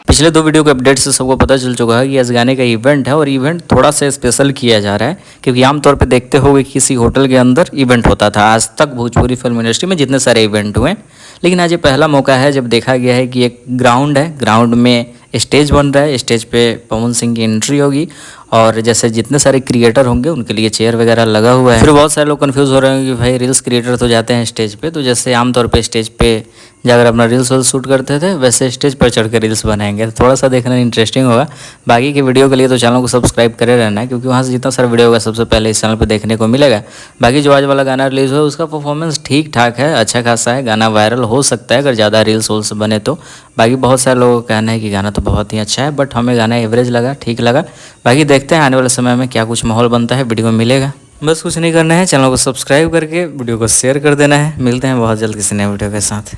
पिछले दो वीडियो के अपडेट से सबको पता चल चुका है कि इस गाने का इवेंट है और इवेंट थोड़ा सा स्पेशल किया जा रहा है, क्योंकि आमतौर पे देखते होंगे किसी होटल के अंदर इवेंट होता था। आज तक भोजपुरी फिल्म इंडस्ट्री में जितने सारे इवेंट हुए, लेकिन आज ये पहला मौका है जब देखा गया है कि एक ग्राउंड है, ग्राउंड में स्टेज बन रहा है, स्टेज पे पवन सिंह की एंट्री होगी और जैसे जितने सारे क्रिएटर होंगे उनके लिए चेयर वगैरह लगा हुआ है। फिर बहुत सारे लोग कंफ्यूज हो रहे हैं कि भाई रील्स क्रिएटर तो जाते हैं स्टेज पे, तो जैसे आमतौर पे स्टेज पे जाकर अपना रील्स शूट करते थे वैसे स्टेज पर चढ़कर रील्स बनाएंगे, तो थोड़ा सा देखना इंटरेस्टिंग होगा। बाकी की वीडियो के लिए तो चैनल को सब्सक्राइब करे रहना है, क्योंकि वहाँ से जितना सारा वीडियो होगा सबसे पहले इस चैनल पर देखने को मिलेगा। बाकी जो आज वाला गाना रिलीज़ हुआ उसका परफॉर्मेंस ठीक ठाक है, अच्छा खासा है, गाना वायरल हो सकता है अगर ज़्यादा रील्स वोल्स बने तो। बाकी बहुत सारे लोगों का कहना है कि गाना तो बहुत ही अच्छा है, बट हमें गाना एवरेज लगा, ठीक लगा। बाकी देखते हैं आने वाले समय में क्या कुछ माहौल बनता है, वीडियो में मिलेगा। बस कुछ नहीं करना है, चैनल को सब्सक्राइब करके वीडियो को शेयर कर देना है। मिलते हैं बहुत जल्द किसी नए वीडियो के साथ।